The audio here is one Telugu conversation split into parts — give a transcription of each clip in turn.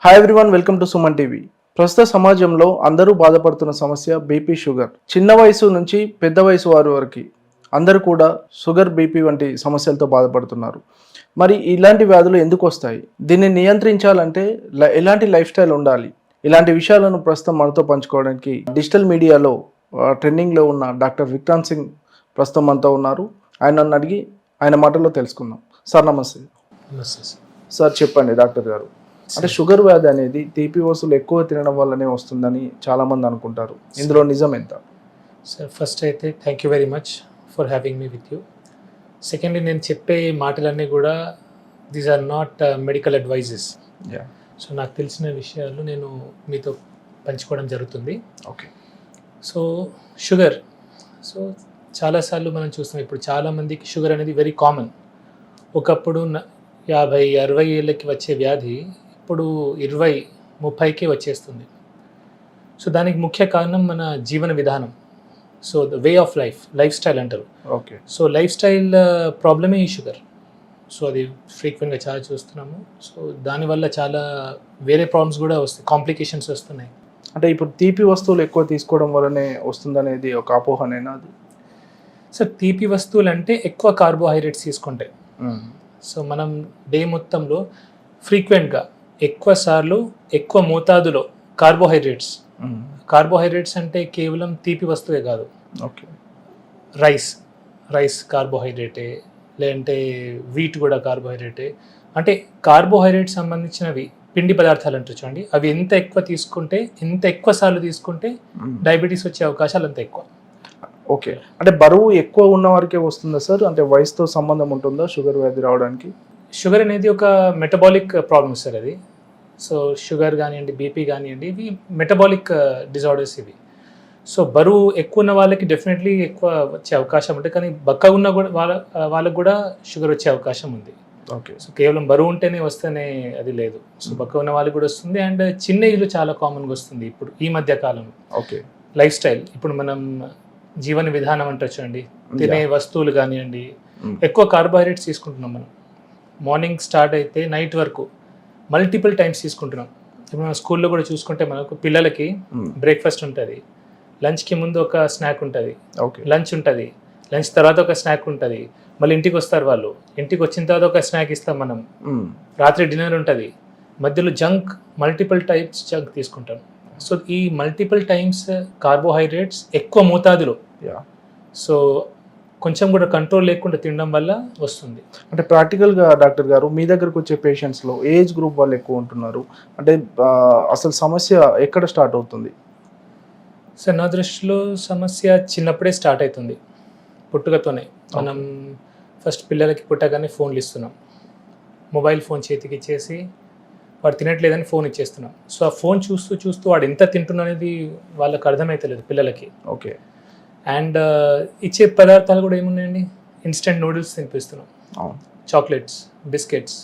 Hi everyone, welcome to Suman TV. ప్రస్తుత సమాజంలో అందరూ బాధపడుతున్న సమస్య బీపీ, షుగర్. చిన్న వయసు నుంచి పెద్ద వయసు వారి వరకు అందరూ కూడా షుగర్, బీపీ వంటి సమస్యలతో బాధపడుతున్నారు. మరి ఇలాంటి వ్యాధులు ఎందుకు వస్తాయి? దీన్ని నియంత్రించాలంటే ఎలాంటి లైఫ్ స్టైల్ ఉండాలి? ఇలాంటి విషయాలను ప్రస్తుతం మనతో పంచుకోవడానికి డిజిటల్ మీడియాలో ట్రెండింగ్లో ఉన్న డాక్టర్ విక్రాంత్ సింగ్ ప్రస్తుతం మనతో ఉన్నారు. ఆయనను అడిగి ఆయన మాటల్లో తెలుసుకుందాం. సార్ నమస్తే. నమస్తే సార్ చెప్పండి డాక్టర్ గారు, అంటే షుగర్ వ్యాధి అనేది తీపి వస్తువులు ఎక్కువ తినడం వల్లనే వస్తుందని చాలామంది అనుకుంటారు. ఇందులో నిజం ఎంత? సార్ ఫస్ట్ అయితే thank you very much for having me with you. Secondly, నేను చెప్పే మాటలన్నీ కూడా these are not medical advises. So నాకు తెలిసిన విషయాలు నేను మీతో పంచుకోవడం జరుగుతుంది. ఓకే. సో షుగర్, సో చాలాసార్లు మనం చూస్తాం, ఇప్పుడు చాలామందికి షుగర్ అనేది వెరీ కామన్. ఒకప్పుడు 50-60 ఏళ్ళకి వచ్చే వ్యాధి ఇప్పుడు 20-30కే వచ్చేస్తుంది. సో దానికి ముఖ్య కారణం మన జీవన విధానం. So the way of life style అంటారు. ఓకే. సో లైఫ్ స్టైల్ ప్రాబ్లమే ఈ షుగర్. సో అది ఫ్రీక్వెంట్గా చాలా చూస్తున్నాము. సో దానివల్ల చాలా వేరే ప్రాబ్లమ్స్ కూడా వస్తాయి, కాంప్లికేషన్స్ వస్తున్నాయి. అంటే ఇప్పుడు తీపి వస్తువులు ఎక్కువ తీసుకోవడం వల్లనే వస్తుందనేది ఒక అపోహనేనా అది? సో తీపి వస్తువులు అంటే ఎక్కువ కార్బోహైడ్రేట్స్ తీసుకుంటాయి. సో మనం డే మొత్తంలో ఫ్రీక్వెంట్గా ఎక్కువ సార్లు ఎక్కువ మోతాదులో కార్బోహైడ్రేట్స్ అంటే కేవలం తీపి వస్తువే కాదు. ఓకే. రైస్ కార్బోహైడ్రేటే, లేదంటే వీట్ కూడా కార్బోహైడ్రేటే. అంటే కార్బోహైడ్రేట్ సంబంధించినవి పిండి పదార్థాలు అంటారు చూడండి, అవి ఎంత ఎక్కువ సార్లు తీసుకుంటే డయాబెటీస్ వచ్చే అవకాశాలు అంత ఎక్కువ. ఓకే. అంటే బరువు ఎక్కువ ఉన్న వారికే వస్తుందా సార్? అంటే వయసుతో సంబంధం ఉంటుందా షుగర్ వ్యాధి రావడానికి? షుగర్ అనేది ఒక మెటబాలిక్ ప్రాబ్లమ్ సార్ అది. సో షుగర్ కానివ్వండి, బీపీ కానివ్వండి, ఇవి మెటబాలిక్ డిజార్డర్స్ ఇవి. సో బరువు ఎక్కువ ఉన్న వాళ్ళకి డెఫినెట్లీ ఎక్కువ వచ్చే అవకాశం ఉంటుంది, కానీ బక్కగా ఉన్న కూడా వాళ్ళకు కూడా షుగర్ వచ్చే అవకాశం ఉంది. ఓకే. సో కేవలం బరువు ఉంటేనే వస్తేనే అది లేదు. సో బక్కగా ఉన్న వాళ్ళకి కూడా వస్తుంది, అండ్ చిన్న ఏజ్లో చాలా కామన్గా వస్తుంది ఇప్పుడు ఈ మధ్య కాలంలో. ఓకే. లైఫ్ స్టైల్, ఇప్పుడు మనం జీవన విధానం అంటే చూడండి, తినే వస్తువులు కానివ్వండి, ఎక్కువ కార్బోహైడ్రేట్స్ తీసుకుంటున్నాం మనం. మార్నింగ్ స్టార్ట్ అయితే నైట్ వరకు మల్టిపుల్ టైమ్స్ తీసుకుంటున్నాం. ఇప్పుడు మనం స్కూల్లో కూడా చూసుకుంటే మనకు పిల్లలకి బ్రేక్ఫాస్ట్ ఉంటుంది, లంచ్కి ముందు ఒక స్నాక్ ఉంటుంది, లంచ్ ఉంటుంది, లంచ్ తర్వాత ఒక స్నాక్ ఉంటుంది, మళ్ళీ ఇంటికి వస్తారు వాళ్ళు, ఇంటికి వచ్చిన తర్వాత ఒక స్నాక్ ఇస్తాం మనం, రాత్రి డిన్నర్ ఉంటుంది, మధ్యలో మల్టిపుల్ టైప్స్ జంక్ తీసుకుంటాం. సో ఈ మల్టిపుల్ టైమ్స్ కార్బోహైడ్రేట్స్ ఎక్కువ మోతాదులో, సో కొంచెం కూడా కంట్రోల్ లేకుండా తినడం వల్ల వస్తుంది. అంటే ప్రాక్టికల్గా డాక్టర్ గారు, మీ దగ్గరకు వచ్చే పేషెంట్స్లో ఏజ్ గ్రూప్ వాళ్ళు ఎక్కువ ఉంటున్నారు, అంటే అసలు సమస్య ఎక్కడ స్టార్ట్ అవుతుంది? సార్ నా దృష్టిలో సమస్య చిన్నప్పుడే స్టార్ట్ అవుతుంది, పుట్టుకతోనే. మనం ఫస్ట్ పిల్లలకి పుట్టగానే ఫోన్లు ఇస్తున్నాం, మొబైల్ ఫోన్ చేతికి ఇచ్చేసి వాడు తినట్లేదని ఫోన్ ఇచ్చేస్తున్నాం. సో ఆ ఫోన్ చూస్తూ వాడు ఎంత తింటున్నా అనేది వాళ్ళకి అర్థమవుతలేదు పిల్లలకి. ఓకే. అండ్ ఇచ్చే పదార్థాలు కూడా ఏమున్నాయండి, ఇన్స్టెంట్ నూడిల్స్ తినిపిస్తున్నాం, చాక్లెట్స్, బిస్కెట్స్,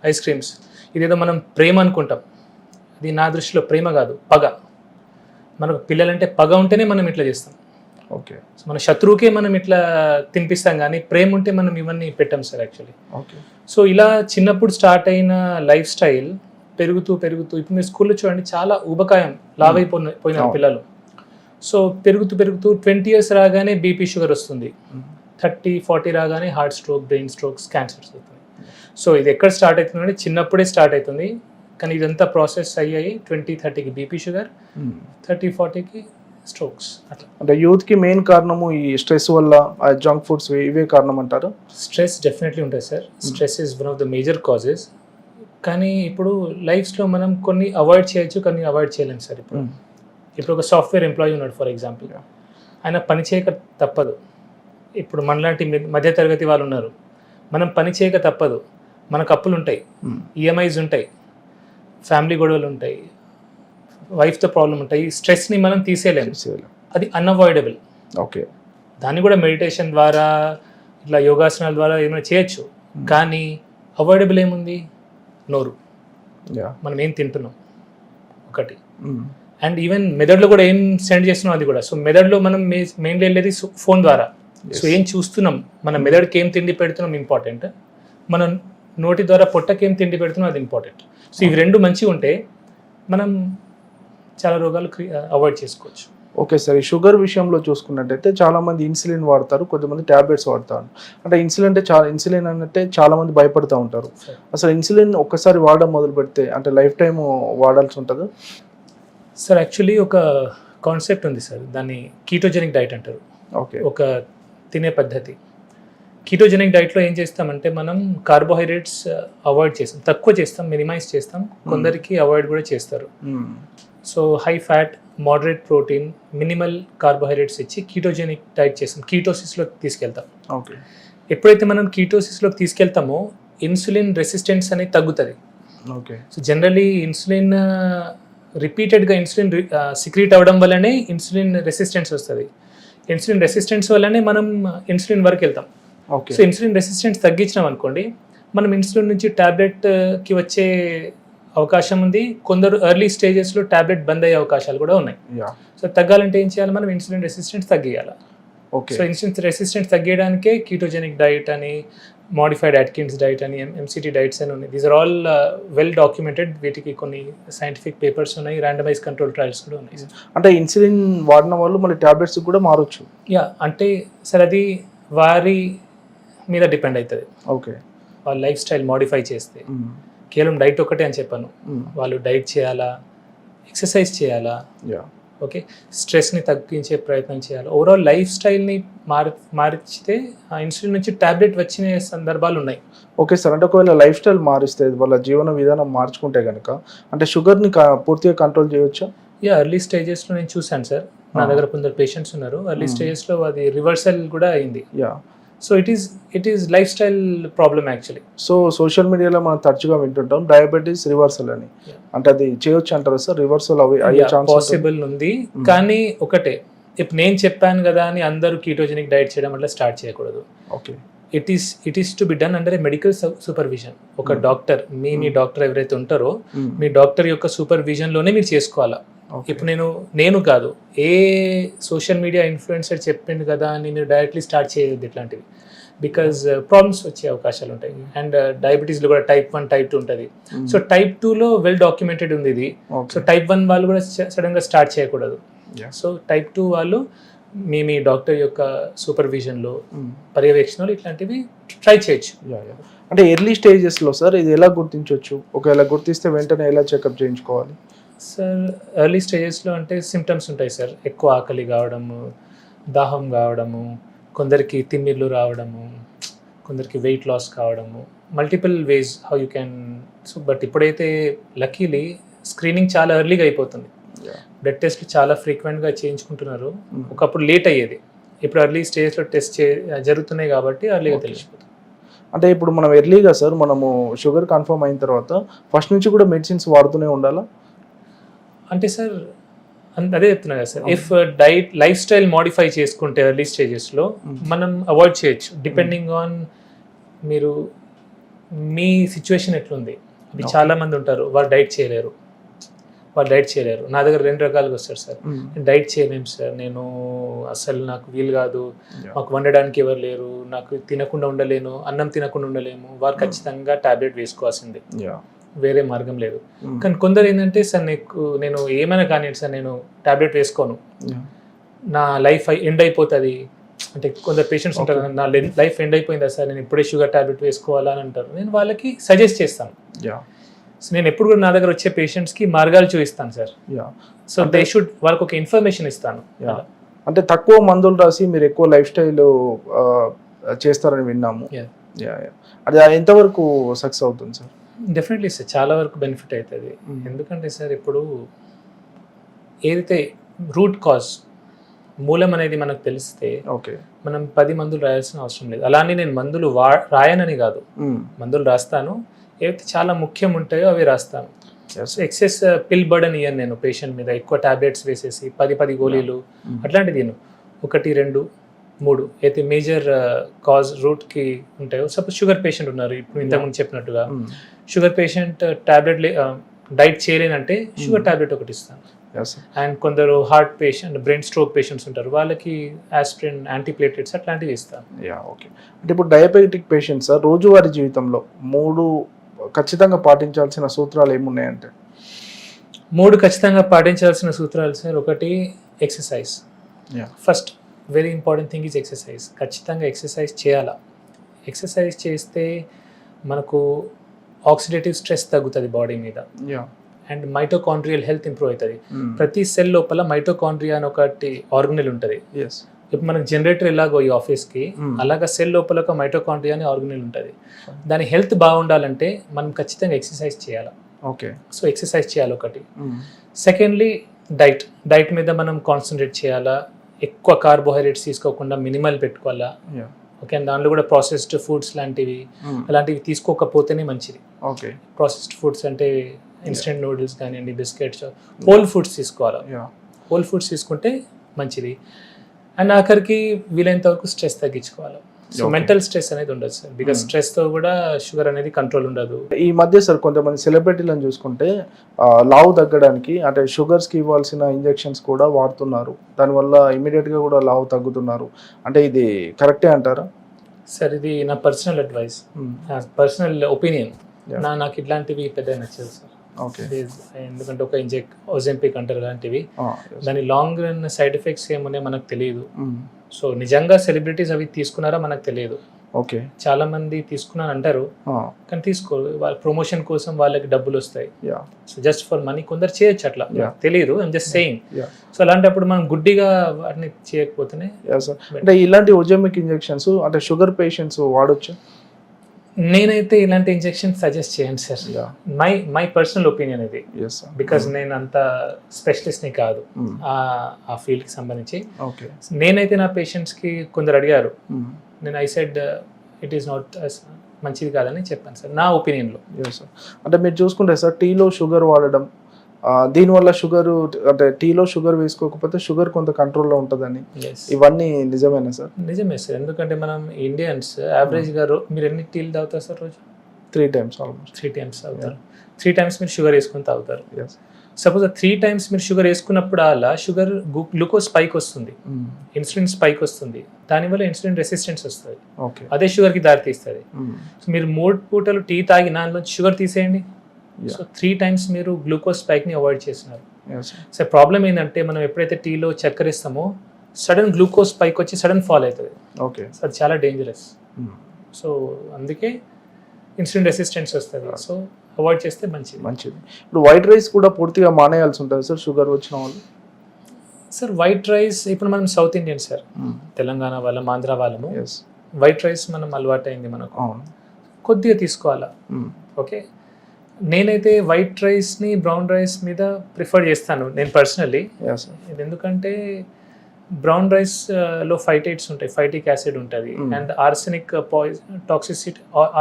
ఐస్ క్రీమ్స్. ఇదేదో మనం ప్రేమ అనుకుంటాం, అది నా దృష్టిలో ప్రేమ కాదు, పగ. మనకు పిల్లలంటే పగ ఉంటేనే మనం ఇట్లా చేస్తాం. ఓకే. సో మన శత్రువుకే మనం ఇట్లా తినిపిస్తాం, కానీ ప్రేమ ఉంటే మనం ఇవన్నీ పెట్టాం సార్ యాక్చువల్లీ. ఓకే. సో ఇలా చిన్నప్పుడు స్టార్ట్ అయిన లైఫ్ స్టైల్ పెరుగుతూ ఇప్పుడు మీరు స్కూల్లో చూడండి, చాలా ఊబకాయం లావైపోయిన పిల్లలు. సో పెరుగుతూ 20 years రాగానే బీపీ, షుగర్ వస్తుంది, 30-40 రాగానే heart stroke, brain strokes, cancers అవుతుంది. సో ఇది ఎక్కడ స్టార్ట్ అవుతుందంటే చిన్నప్పుడే స్టార్ట్ అవుతుంది, కానీ ఇదంతా ప్రాసెస్ అయ్యాయి 20-30కి బీపీ, షుగర్, 30-40కి స్ట్రోక్స్. అట్లా అంటే యూత్కి మెయిన్ కారణము ఈ స్ట్రెస్ వల్ల, జంక్ ఫుడ్స్ ఇవే కారణం అంటారు? స్ట్రెస్ డెఫినెట్లీ ఉంటుంది sir. Stress is one of the major causes. కానీ ఇప్పుడు లైఫ్లో మనం కొన్ని అవాయిడ్ చేయొచ్చు, కొన్ని అవాయిడ్ చేయలేము సార్. ఇప్పుడు ఒక సాఫ్ట్వేర్ ఎంప్లాయీ ఉన్నాడు ఫర్ ఎగ్జాంపుల్, ఆయన పని చేయక తప్పదు. ఇప్పుడు మనలాంటి మధ్యతరగతి వాళ్ళు ఉన్నారు, మనం పని చేయక తప్పదు. మనకు అప్పులు ఉంటాయి, ఈఎంఐస్ ఉంటాయి, ఫ్యామిలీ గొడవలు ఉంటాయి, వైఫ్తో ప్రాబ్లం ఉంటాయి. స్ట్రెస్ని మనం తీసేయలేము, అది అన్అవాయిడబుల్. ఓకే. దాన్ని కూడా మెడిటేషన్ ద్వారా, ఇట్లా యోగాసనాల ద్వారా ఏమైనా చేయొచ్చు, కానీ అవాయిడబుల్ ఏముంది? నోరు, మనం ఏం తింటున్నాం ఒకటి, అండ్ ఈవెన్ మెదడులో కూడా ఏం సెండ్ చేస్తున్నాం అది కూడా. సో మెదడులో మనం మెయిన్లీ వెళ్ళేది ఫోన్ ద్వారా. సో ఏం చూస్తున్నాం, మన మెదడుకి ఏం తిండి పెడుతున్నాం ఇంపార్టెంట్, మన నోటి ద్వారా పొట్టకి ఏం తిండి పెడుతున్నాం అది ఇంపార్టెంట్. సో ఇవి రెండు మంచిగా ఉంటే మనం చాలా రోగాలు అవాయిడ్ చేసుకోవచ్చు. ఓకే సార్, ఈ షుగర్ విషయంలో చూసుకున్నట్టయితే చాలామంది ఇన్సులిన్ వాడతారు, కొంతమంది ట్యాబ్లెట్స్ వాడతారు. అంటే ఇన్సులిన్ అంటే చాలామంది భయపడుతూ ఉంటారు. అసలు ఇన్సులిన్ ఒక్కసారి వాడడం మొదలు పెడితే అంటే లైఫ్ టైం వాడాల్సి ఉంటుందా? సార్ యాక్చువల్లీ ఒక కాన్సెప్ట్ ఉంది సార్, దాన్ని కీటోజెనిక్ డైట్ అంటారు. ఓకే. ఒక తినే పద్ధతి. కీటోజెనిక్ డైట్లో ఏం చేస్తామంటే మనం కార్బోహైడ్రేట్స్ అవాయిడ్ చేస్తాం, తక్కువ చేస్తాం, మినిమైజ్ చేస్తాం, కొందరికి అవాయిడ్ కూడా చేస్తారు. So high fat, moderate protein, minimal carbohydrates ఇచ్చి కీటోజెనిక్ డైట్ చేస్తాం, కీటోసిస్లోకి తీసుకెళ్తాం. ఓకే. ఎప్పుడైతే మనం కీటోసిస్లోకి తీసుకెళ్తామో ఇన్సులిన్ రెసిస్టెన్స్ అనేది తగ్గుతుంది. ఓకే. సో జనరలీ ఇన్సులిన్ రిపీటెడ్గా ఇన్సులిన్ సిక్రీట్ అవ్వడం వల్లనే ఇన్సులిన్ రెసిస్టెన్స్ వస్తుంది. ఇన్సులిన్ రెసిస్టెన్స్ వల్లనే మనం ఇన్సులిన్ వరకు వెళ్తాం. ఓకే. సో ఇన్సులిన్ రెసిస్టెన్స్ తగ్గించినాం అనుకోండి, మనం ఇన్సులిన్ నుంచి ట్యాబ్లెట్కి వచ్చే అవకాశం ఉంది. కొందరు ఎర్లీ స్టేజెస్లో ట్యాబ్లెట్ బంద్ అయ్యే అవకాశాలు కూడా ఉన్నాయి. సో తగ్గాలంటే ఏం చేయాలి, మనం ఇన్సులిన్ రెసిస్టెన్స్ తగ్గియాలి. ఓకే. సో ఇన్సులిన్ రెసిస్టెన్స్ తగ్గించడానికే కీటోజెనిక్ డైట్ అని, మోడిఫైడ్ అట్కిన్స్ డైట్ అని, ఎంసిటీ డైట్స్ అని ఉన్నాయి. These are all well documented. వీటికి కొన్ని సైంటిఫిక్ పేపర్స్ ఉన్నాయి, ర్యాండమైజ్ కంట్రోల్ ట్రయల్స్ కూడా ఉన్నాయి. అంటే ఇన్సులిన్ వాడిన వాళ్ళు మళ్ళీ ట్యాబ్లెట్స్ కూడా మారొచ్చు? యా, అంటే సార్ అది వారి మీద డిపెండ్ అవుతుంది. ఓకే. వాళ్ళ లైఫ్ స్టైల్ మోడిఫై చేస్తే. కేవలం డైట్ ఒకటే అని చెప్పాను, వాళ్ళు డైట్ చేయాలా, ఎక్సర్సైజ్ చేయాలా, ఓకే, స్ట్రెస్ని తగ్గించే ప్రయత్నం చేయాలి, ఓవరాల్ లైఫ్ స్టైల్ని మార్చితే ఆ ఇన్సులిన్ నుంచి ట్యాబ్లెట్ వచ్చిన సందర్భాలు ఉన్నాయి. ఓకే సార్, అంటే ఒకవేళ లైఫ్ స్టైల్ మారిస్తే, వాళ్ళ జీవన విధానం మార్చుకుంటే కనుక అంటే షుగర్ని పూర్తిగా కంట్రోల్ చేయవచ్చా? యా, ఎర్లీ స్టేజెస్లో నేను చూశాను సార్, నా దగ్గర కొందరు పేషెంట్స్ ఉన్నారు, ఎర్లీ స్టేజెస్లో అది రివర్సల్ కూడా అయింది. Yeah. So it is life style problem actually. So social మీడియాలో మనం తరచుగా వింటుంటాం డయాబెటీస్ రివర్సల్ అని, అంటే అది చేయొచ్చు అంటారా సార్? రివర్సల్ అయ్యే ఛాన్స్ పాసిబుల్ ఉంది, కానీ ఒకటే, ఇప్పుడు నేను చెప్పాను కదా అని అందరూ కీటోజెనిక్ డైట్ చేయడం వల్ల స్టార్ట్ చేయకూడదు. Okay. It is to be done under A medical supervision. ఒక డాక్టర్, మీ డాక్టర్ ఎవరైతే ఉంటారో మీ డాక్టర్ యొక్క సూపర్విజన్లోనే మీరు చేసుకోవాలా. ఇప్పుడు నేను కాదు, ఏ సోషల్ మీడియా ఇన్ఫ్లుయెన్సర్ చెప్పింది కదా అని మీరు డైరెక్ట్లీ స్టార్ట్ చేయొద్దు ఇట్లాంటివి, బికాజ్ ప్రాబ్లమ్స్ వచ్చే అవకాశాలు ఉంటాయి. అండ్ డయాబెటీస్లో కూడా టైప్ 1, టైప్ 2 ఉంటుంది. సో టైప్ 2లో వెల్ డాక్యుమెంటెడ్ ఉంది ఇది. సో టైప్ 1 వాళ్ళు కూడా సడన్గా స్టార్ట్ చేయకూడదు. సో టైప్ 2 వాళ్ళు మీ డాక్టర్ యొక్క సూపర్విజన్లో, పర్యవేక్షణలో ఇట్లాంటివి ట్రై చేయొచ్చు. అంటే ఎర్లీ స్టేజెస్లో సార్ ఇది ఎలా గుర్తించవచ్చు? ఒకవేళ గుర్తిస్తే వెంటనే ఎలా చెకప్ చేయించుకోవాలి? సార్ ఎర్లీ స్టేజెస్లో అంటే సిమ్టమ్స్ ఉంటాయి సార్, ఎక్కువ ఆకలి కావడము, దాహం కావడము, కొందరికి తిమ్మిర్లు రావడము, కొందరికి వెయిట్ లాస్ కావడము, multiple ways how you can. So but ఇప్పుడైతే లక్కీలీ స్క్రీనింగ్ చాలా ఎర్లీగా అయిపోతుంది, బ్లడ్ టెస్ట్లు చాలా ఫ్రీక్వెంట్గా చేయించుకుంటున్నారు. ఒకప్పుడు లేట్ అయ్యేది, ఇప్పుడు ఎర్లీ స్టేజ్లో టెస్ట్ జరుగుతున్నాయి కాబట్టి ఎర్లీగా తెలిసిపోతుంది. అంటే ఇప్పుడు మనం ఎర్లీగా సార్ మనము షుగర్ కన్ఫర్మ్ అయిన తర్వాత ఫస్ట్ నుంచి కూడా మెడిసిన్స్ వాడుతూనే ఉండాలా? అంటే సార్ అదే చెప్తున్నా కదా sir, if diet life style modify చేసుకుంటే ఎర్లీ స్టేజెస్లో మనం అవాయిడ్ చేయొచ్చు, డిపెండింగ్ ఆన్ మీరు మీ సిచ్యువేషన్ ఎట్లుంది. అది చాలా మంది ఉంటారు వాళ్ళు డైట్ చేయలేరు. నా దగ్గర 2 రకాలుగా వస్తారు సార్, డైట్ చేయలేము సార్, నేను అసలు నాకు వీలు కాదు, మాకు వండడానికి ఎవరు లేరు, నాకు తినకుండా ఉండలేను, అన్నం తినకుండా ఉండలేము, వారు ఖచ్చితంగా టాబ్లెట్ వేసుకోవాల్సిందే, వేరే మార్గం లేదు. కానీ కొందరు ఏంటంటే సార్ నేను ఏమైనా కానీ సార్ నేను టాబ్లెట్ వేసుకోను, నా లైఫ్ ఎండ్ అయిపోతుంది అంటే కొందరు పేషెంట్స్ ఉంటారు, నా లైఫ్ ఎండ్ అయిపోయిందా సార్, నేను ఇప్పుడే షుగర్ టాబ్లెట్ వేసుకోవాలా అని అంటారు. నేను వాళ్ళకి సజెస్ట్ చేస్తాను. సో నేను ఎప్పుడు కూడా నా దగ్గర వచ్చే పేషెంట్స్కి మార్గాలు చూపిస్తాను సార్. సో దే షుడ్, వాళ్ళకి ఒక ఇన్ఫర్మేషన్ ఇస్తాను. అంటే తక్కువ మందులు రాసి మీరు ఎక్కువ లైఫ్ స్టైల్ చేస్తారని విన్నాము. అది ఎంతవరకు సక్సెస్ అవుతుంది సార్? డెఫినెట్లీ సార్, చాలా వరకు బెనిఫిట్ అవుతుంది. ఎందుకంటే సార్ ఇప్పుడు ఏదైతే రూట్ కాజ్, మూలం అనేది మనకు తెలిస్తే ఓకే మనం 10 మందులు రాయాల్సిన అవసరం లేదు. అలానే నేను మందులు రాయనని కాదు, మందులు రాస్తాను, ఏవైతే చాలా ముఖ్యం ఉంటాయో అవి రాస్తాను. ఎక్సెస్ పిల్ బర్డన్ ఇయ్యను నేను పేషెంట్ మీద, ఎక్కువ టాబ్లెట్స్ వేసేసి 10 గోళీలు అట్లాంటిది నేను 1, 2, 3 అయితే మేజర్ కాజ్ రూట్కి ఉంటాయో. సపోజ్ షుగర్ పేషెంట్ ఉన్నారు, ఇప్పుడు ఇంతకుముందు చెప్పినట్టుగా షుగర్ పేషెంట్ టాబ్లెట్ డైట్ చేయలేనంటే షుగర్ టాబ్లెట్ ఒకటి ఇస్తాను. అండ్ కొందరు heart patient, brain stroke patients ఉంటారు, వాళ్ళకి ఆస్పిరిన్, యాంటీప్లేటెట్స్ అట్లాంటివి ఇస్తాను. ఓకే. అంటే ఇప్పుడు డయాబెటిక్ పేషెంట్స్ రోజువారీ జీవితంలో 3 ఖచ్చితంగా పాటించాల్సిన సూత్రాలు ఏమున్నాయంటే? 3 ఖచ్చితంగా పాటించాల్సిన సూత్రాలు సార్. ఒకటి exercise. First very important thing is exercise. ఖచ్చితంగా ఎక్సర్సైజ్ చేయాలా. ఎక్సర్సైజ్ చేస్తే మనకు ఆక్సిడేటివ్ స్ట్రెస్ తగ్గుతుంది బాడీ మీద అండ్ మైటోకాండ్రియల్ హెల్త్ ఇంప్రూవ్ అవుతుంది. ప్రతి సెల్ లోపల మైటోకాండ్రియా అని ఒకటి ఆర్గనెల్ ఉంటుంది. ఇప్పుడు మనకు జనరేటర్ ఎలాగో ఈ ఆఫీస్కి అలాగా సెల్ లోపల ఒక మైటోకాండ్రియా అని ఆర్గనెల్ ఉంటుంది. దాని హెల్త్ బాగుండాలంటే మనం ఖచ్చితంగా ఎక్సర్సైజ్ చేయాలి. ఓకే, సో ఎక్సర్సైజ్ చేయాలి ఒకటి. సెకండ్లీ డైట్ మీద మనం కాన్సన్ట్రేట్ చేయాలా. ఎక్కువ కార్బోహైడ్రేట్స్ తీసుకోకుండా మినిమల్ పెట్టుకోవాలా. ఓకే, అండ్ దాంట్లో కూడా ప్రాసెస్డ్ ఫుడ్స్ లాంటివి అలాంటివి తీసుకోకపోతేనే మంచిది. ఓకే, ప్రాసెస్డ్ ఫుడ్స్ అంటే ఇన్స్టెంట్ నూడిల్స్ కానివ్వండి, బిస్కెట్స్, హోల్ ఫుడ్స్ తీసుకోవాలి. హోల్ ఫుడ్స్ తీసుకుంటే మంచిది. అండ్ ఆఖరికి వీలైనంత వరకు స్ట్రెస్ తగ్గించుకోవాలి. సో మెంటల్ స్ట్రెస్ అనేది ఉండదు సార్, బికాస్ స్ట్రెస్తో కూడా షుగర్ అనేది కంట్రోల్ ఉండదు. ఈ మధ్య సార్ కొంతమంది సెలబ్రిటీలను చూసుకుంటే లావు తగ్గడానికి అంటే షుగర్స్కి ఇవ్వాల్సిన ఇంజెక్షన్స్ కూడా వాడుతున్నారు. దానివల్ల ఇమీడియట్గా కూడా లావు తగ్గుతున్నారు. అంటే ఇది కరెక్టే అంటారా సార్? ఇది నా పర్సనల్ అడ్వైస్, పర్సనల్ ఒపీనియన్. నాకు ఇట్లాంటివి పెద్ద నచ్చదు సార్. ఓకే, ఎందుకంటే ఒక ఓజెంపిక్ అంటారు అలాంటివి, దాని లాంగ్ రన్ సైడ్ ఎఫెక్ట్స్ ఏమున్నాయో మనకు తెలియదు. సో నిజంగా సెలబ్రిటీస్ అవి తీసుకున్నారా మనకు తెలియదు. ఓకే, చాలా మంది తీసుకున్నాను అంటారు కానీ తీసుకోరు. వాళ్ళ ప్రమోషన్ కోసం వాళ్ళకి డబ్బులు వస్తాయి. సో జస్ట్ ఫర్ మనీ కొందరు చేయొచ్చు, అట్లా తెలియదు. I'm just saying. సో అలాంటప్పుడు మనం గుడ్డిగా వాటిని చేయకపోతేనే. అంటే ఇలాంటి ఓజెమిక్ ఇంజెక్షన్స్ అంటే షుగర్ పేషెంట్స్ వాడొచ్చు? నేనైతే ఇలాంటి ఇంజెక్షన్ సజెస్ట్ చేయండి సార్. మై పర్సనల్ ఒపీనియన్ ఇది, బికాజ్ నేను అంత స్పెషలిస్ట్ని కాదు ఆ ఫీల్డ్కి సంబంధించి. నేనైతే నా పేషెంట్స్కి కొందరు అడిగారు, నేను I said it is not మంచిది కాదని చెప్పాను సార్, నా ఒపీనియన్లో. అంటే మీరు చూసుకుంటే సార్, టీలో షుగర్ వాడడం, దీనివల్ల షుగర్ అంటే టీలో షుగర్ వేసుకోకపోతే షుగర్ కొంత కంట్రోల్లో ఉంటుందని, ఇవన్నీ నిజమేనా సార్? నిజమే సార్, ఎందుకంటే మనం ఇండియన్స్ యావరేజ్గా మీరు ఎన్ని టీలు తాగుతారు సార్ రోజు? 3 times ఆల్మోస్ట్. 3 times తాగుతారు. 3 times మీరు షుగర్ వేసుకొని తాగుతారు. సపోజ్ 3 times మీరు షుగర్ వేసుకున్నప్పుడు అలా షుగర్ గ్లూకోజ్ స్పైక్ వస్తుంది, ఇన్సులిన్ స్పైక్ వస్తుంది, దానివల్ల ఇన్సులిన్ రెసిస్టెన్స్ వస్తుంది. అదే షుగర్కి దారి తీస్తుంది. సో మీరు 3 పూటలు టీ తాగి దానిలో షుగర్ తీసేయండి. సో 3 times మీరు గ్లూకోజ్ స్పైక్ని అవాయిడ్ చేస్తున్నారు. సో ప్రాబ్లం ఏంటంటే మనం ఎప్పుడైతే టీలో చక్కెర ఇస్తామో సడన్ గ్లూకోజ్ స్పైక్ వచ్చి సడన్ ఫాల్ అవుతుంది. ఓకే, సో అది చాలా డేంజరస్. సో అందుకే ఇన్సులిన్ రెసిస్టెన్స్ వస్తుంది. సో అవాయిడ్ చేస్తే మంచిది. ఇప్పుడు వైట్ రైస్ కూడా పూర్తిగా మానేయాల్సి ఉంటుంది సార్ షుగర్ వచ్చిన వాళ్ళు? సార్ వైట్ రైస్ ఇప్పుడు మనం సౌత్ ఇండియన్ సార్, తెలంగాణ వాళ్ళం, ఆంధ్ర వాళ్ళము, వైట్ రైస్ మనం అలవాటైంది మనకు, కొద్దిగా తీసుకోవాలా. ఓకే, నేనైతే వైట్ రైస్ని బ్రౌన్ రైస్ మీద ప్రిఫర్ చేస్తాను నేను పర్సనల్లీ. ఇది ఎందుకంటే బ్రౌన్ రైస్లో ఫైటేట్స్ ఉంటాయి, ఫైటిక్ యాసిడ్ ఉంటుంది, అండ్ ఆర్సెనిక్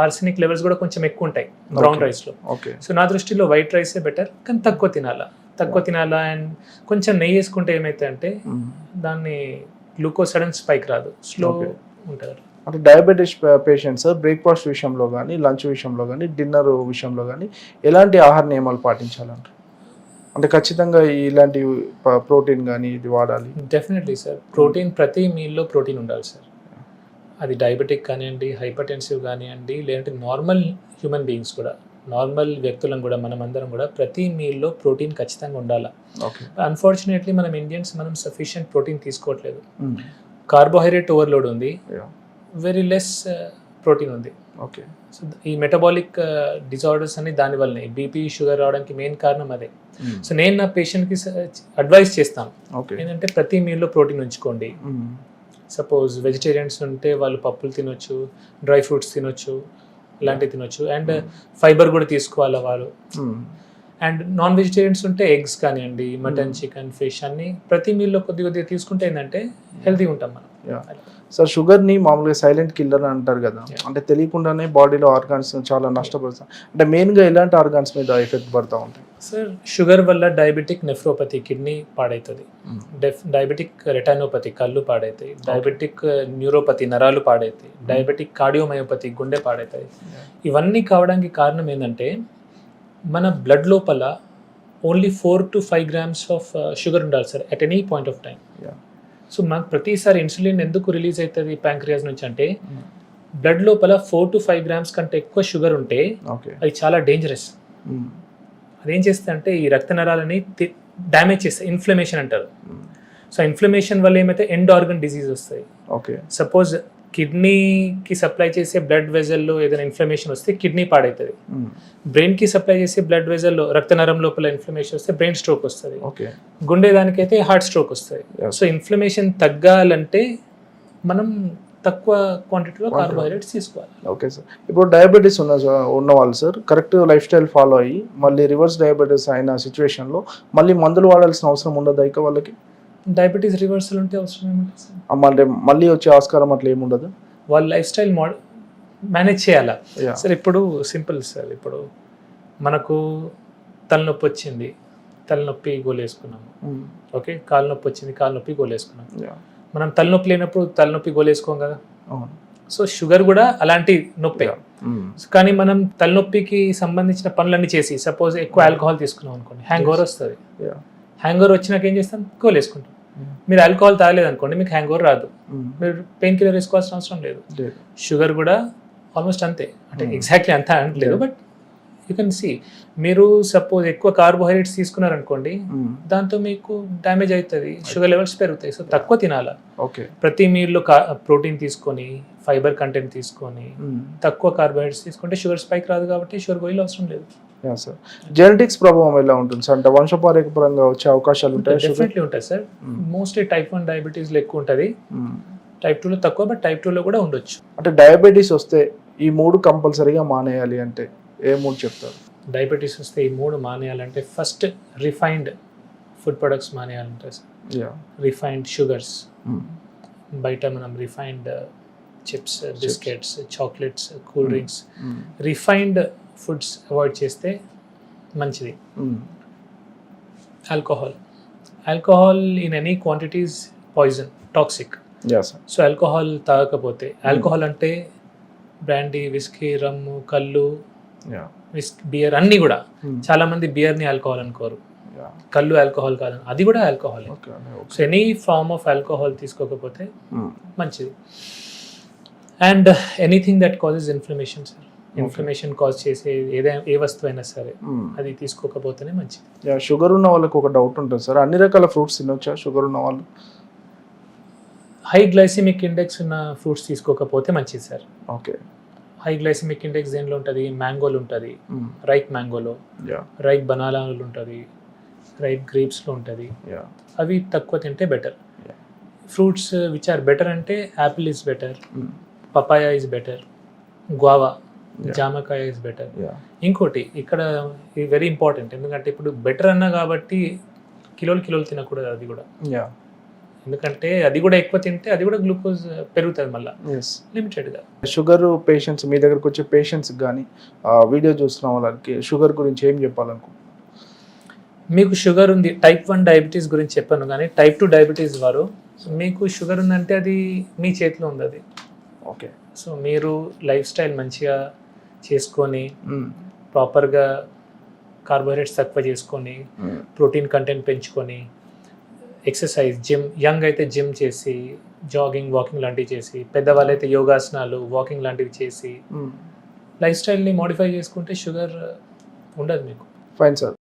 ఆర్సెనిక్ లెవెల్స్ కూడా కొంచెం ఎక్కువ ఉంటాయి బ్రౌన్ రైస్లో. సో నా దృష్టిలో వైట్ రైసే బెటర్, కానీ తక్కువ తినాలా. అండ్ కొంచెం నెయ్యి వేసుకుంటే ఏమైతే అంటే దాన్ని గ్లూకోజ్ సడన్ స్పైక్ రాదు, స్లో ఉంటుంది. అంటే డయాబెటీస్ పేషెంట్స్ బ్రేక్ఫాస్ట్ విషయంలో కానీ, లంచ్ విషయంలో కానీ, డిన్నర్ విషయంలో కానీ ఎలాంటి ఆహార నియమాలు పాటించాలంటారు? అంటే ఖచ్చితంగా ఇలాంటి ప్రోటీన్ కానీ ఇది వాడాలి? డెఫినెట్లీ సార్, ప్రోటీన్ ప్రతి మీల్లో ప్రోటీన్ ఉండాలి సార్. అది డయాబెటిక్ కానివ్వండి, హైపర్టెన్సివ్ కానివ్వండి, లేదంటే నార్మల్ హ్యూమన్ బీయింగ్స్ కూడా, నార్మల్ వ్యక్తులను కూడా, మనమందరం కూడా ప్రతి మీల్లో ప్రోటీన్ ఖచ్చితంగా ఉండాలి. అన్ఫార్చునేట్లీ మనం ఇండియన్స్ సఫిషియంట్ ప్రోటీన్ తీసుకోవట్లేదు. కార్బోహైడ్రేట్ ఓవర్లోడ్ ఉంది, వెరీ లెస్ ప్రోటీన్ ఉంది. ఓకే, సో ఈ మెటబాలిక్ డిజార్డర్స్ అని దానివల్లనే బీపీ, షుగర్ రావడానికి మెయిన్ కారణం అదే. సో నేను నా పేషెంట్కి అడ్వైస్ చేస్తాను ఏంటంటే ప్రతి మీల్లో ప్రోటీన్ ఉంచుకోండి. సపోజ్ వెజిటేరియన్స్ ఉంటే వాళ్ళు పప్పులు తినొచ్చు, డ్రై ఫ్రూట్స్ తినొచ్చు, ఇలాంటివి తినొచ్చు, అండ్ ఫైబర్ కూడా తీసుకోవాలి వాళ్ళు. అండ్ నాన్ వెజిటేరియన్స్ ఉంటే ఎగ్స్ కానివ్వండి, మటన్, చికెన్, ఫిష్ అన్ని ప్రతి మీల్లో కొద్దిగా తీసుకుంటే ఏంటంటే హెల్తీగా ఉంటాం మనం. సార్, షుగర్ని మామూలుగా సైలెంట్ కిల్లర్ అంటారు కదా, అంటే తెలియకుండానే బాడీలో ఆర్గాన్స్ చాలా నష్టపడతాం. అంటే మెయిన్గా ఎలాంటి ఆర్గాన్స్ మీద ఎఫెక్ట్ పడుతూ ఉంటాయి సార్? షుగర్ వల్ల డయాబెటిక్ నెఫ్రోపతి, కిడ్నీ పాడవుతుంది, డయాబెటిక్ రెటానోపతి, కళ్ళు పాడవుతాయి, డయాబెటిక్ న్యూరోపతి, నరాలు పాడవుతాయి, డయాబెటిక్ కార్డియోమయోపతి, గుండె పాడవుతాయి. ఇవన్నీ కావడానికి కారణం ఏంటంటే మన బ్లడ్ లోపల only 4 to 5 grams of sugar ఉండాలి sir at any point of time. So మనకు ప్రతిసారి ఇన్సులిన్ ఎందుకు రిలీజ్ అవుతుంది ప్యాంక్రియాస్ నుంచి అంటే బ్లడ్ లోపల 4 to 5 grams కంటే ఎక్కువ షుగర్ ఉంటే అది చాలా డేంజరస్. అదేం చేస్తుంది అంటే ఈ రక్త నరాలని డ్యామేజ్ చేస్తాయి, ఇన్ఫ్లమేషన్ అంటారు. సో ఇన్ఫ్లమేషన్ వల్ల ఏమైతే ఎండ్ ఆర్గన్ డిసీజ్ వస్తాయి. ఓకే. సపోజ్ కిడ్నీకి సప్లై చేసే బ్లడ్ వెజల్లో ఏదైనా ఇన్ఫ్లమేషన్ వస్తే కిడ్నీ పాడవుతుంది. బ్రెయిన్కి సప్లై చేసే బ్లడ్ వెజల్లో రక్త నరం లోపల ఇన్ఫ్లమేషన్ వస్తే బ్రెయిన్ స్ట్రోక్ వస్తుంది. ఓకే. గుండె దానికైతే హార్ట్ స్ట్రోక్ వస్తుంది. సో ఇన్ఫ్లమేషన్ తగ్గాలంటే మనం తక్కువ క్వాంటిటీలో కార్బోహైడ్రేట్స్ తీసుకోవాలి. Okay sir. ఇప్పుడు డయాబెటీస్ ఉన్న వాళ్ళు sir correct life style follow అయ్యి మళ్ళీ రివర్స్ డయాబెటీస్ అయిన సిచ్యువేషన్లో మళ్ళీ మందులు వాడాల్సిన అవసరం ఉండదు ఇక వాళ్ళకి? డయాబెటీస్ రివర్సల్ ఉంటే అవసరం ఏముంటుంది సార్? అంటే మళ్ళీ వచ్చే ఆస్కారం అట్లా ఏముండదు? వాళ్ళ లైఫ్ స్టైల్ మేనేజ్ చేయాలా సార్? ఇప్పుడు సింపుల్ సార్, ఇప్పుడు మనకు తలనొప్పి వచ్చింది, తలనొప్పి గోలేసుకున్నాము. ఓకే, కాలు నొప్పి వచ్చింది, కాలు నొప్పి గోలేసుకున్నాం. మనం తలనొప్పి లేనప్పుడు తలనొప్పి గోలేసుకోం కదా. సో షుగర్ కూడా అలాంటి నొప్పి. కానీ మనం తలనొప్పికి సంబంధించిన పనులన్నీ చేసి సపోజ్ ఎక్కువ ఆల్కహాల్ తీసుకున్నాం అనుకోండి, హ్యాంగ్ ఓవర్ వస్తుంది. హ్యాంగ్ ఓవర్ వచ్చినాక ఏం చేస్తాం? గోలేసుకుంటాం. మీరు ఆల్కహాల్ తాగలేదు అనుకోండి, మీకు హ్యాంగ్ ఓవర్ రాదు, మీరు పెయిన్ కిల్లర్ వేసుకోవాల్సిన అవసరం లేదు. షుగర్ కూడా ఆల్మోస్ట్ అంతే, అంటే ఎగ్జాక్ట్లీ అంతా అనట్లేదు, బట్ యూ కెన్ సీ. మీరు సపోజ్ ఎక్కువ కార్బోహైడ్రేట్స్ తీసుకున్నారనుకోండి, దాంతో మీకు డ్యామేజ్ అవుతుంది, షుగర్ లెవెల్స్ పెరుగుతాయి. సో తక్కువ తినాలా. ఓకే. ప్రతి మీల్లో ప్రోటీన్ తీసుకొని, ఫైబర్ కంటెంట్ తీసుకొని, తక్కువ కార్బోహైడ్రేట్స్ తీసుకుంటే షుగర్ స్పైక్ రాదు, కాబట్టి షుగర్ గోళీలు అవసరం లేదు. సార్ జెనెటిక్స్ ప్రభావం ఎలా ఉంటుంది సార్? అంటే వంశపారంపర్యంగా వచ్చే అవకాశాలు ఉంటాయి? డెఫినెట్లీ ఉంటాయి సార్. మోస్ట్లీ టైప్ 1 డయాబెటీస్లో ఎక్కువ ఉంటుంది, టైప్ 2లో తక్కువ, బట్ టైప్ 2లో కూడా ఉండొచ్చు. అంటే డయాబెటీస్ వస్తే ఈ 3 కంపల్సరీగా మానేయాలి అంటే ఏ 3 చెప్తారు? డయాబెటీస్ వస్తే ఈ 3 మానేయాలంటే ఫస్ట్ రిఫైన్డ్ ఫుడ్ ప్రొడక్ట్స్ మానేయాలంటే సార్. రిఫైన్డ్ షుగర్స్, బయట మనం refined chips, biscuits, chocolates, cool drinks, refined foods avoid చేస్తే మంచిది. Alcohol in any quantities poison, toxic. So alcohol తాగకపోతే, ఆల్కహాల్ అంటే బ్రాండీ, విస్కీ, రమ్ము, కళ్ళు, బియర్ అన్నీ కూడా. చాలా మంది బియర్ని ఆల్కహాల్ అనుకోరు, కళ్ళు ఆల్కహాల్ కాదు, అది కూడా alcohol. So any form of alcohol తీసుకోకపోతే మంచిది. And anything that causes inflammation sir, inflammation cause చేసే ఏ వస్తువు అయినా సరే అది తీసుకోకపోతేనే మంచిది. షుగర్ ఉన్న వాళ్ళకి ఒక డౌట్ ఉంటుంది సార్, అన్ని రకాల ఫ్రూట్స్ తినొచ్చా షుగర్ ఉన్న వాళ్ళు? హై గ్లైసిమిక్ ఇండెక్స్ ఉన్న ఫ్రూట్స్ తీసుకోకపోతే మంచిది sir. Okay. High glycemic index దేనిలో ఉంటుంది? మ్యాంగోలో ఉంటుంది, రైప్ మ్యాంగోలో, రైప్ బనానాలో ఉంటుంది, రైప్ గ్రేప్స్లో ఉంటుంది. అవి తక్కువ తింటే better. Fruits which are better అంటే apple is better, papaya is better, guava, జామకాయ ఇస్ బెటర్. ఇంకోటి ఇక్కడ వెరీ ఇంపార్టెంట్, ఎందుకంటే ఇప్పుడు బెటర్ అన్నా కాబట్టి కిలోలు తినకూడదు అది కూడా. ఎందుకంటే అది కూడా ఎక్కువ తింటే అది కూడా గ్లూకోజ్ పెరుగుతుంది మళ్ళీ లిమిటెడ్గా. షుగర్ పేషెంట్స్ మీ దగ్గరకు వచ్చే పేషెంట్స్ కానీ వీడియో చూస్తున్న వాళ్ళకి షుగర్ గురించి ఏం చెప్పాలనుకుంటున్నాను? మీకు షుగర్ ఉంది, టైప్ 1 డయాబెటీస్ గురించి చెప్పాను, కానీ టైప్ 2 డయాబెటీస్ వారు మీకు షుగర్ ఉందంటే అది మీ చేతిలో ఉంది అది. ఓకే. సో మీరు లైఫ్ స్టైల్ మంచిగా చేసుకొని, ప్రాపర్గా కార్బోహైడ్రేట్స్ తక్కువ చేసుకొని, ప్రోటీన్ కంటెంట్ పెంచుకొని, ఎక్సర్సైజ్, జిమ్, యంగ్ అయితే జిమ్ చేసి, జాగింగ్, వాకింగ్ లాంటివి చేసి, పెద్దవాళ్ళు అయితే యోగాసనాలు, వాకింగ్ లాంటివి చేసి లైఫ్ స్టైల్ని మోడిఫై చేసుకుంటే షుగర్ ఉండదు మీకు. Fine sir.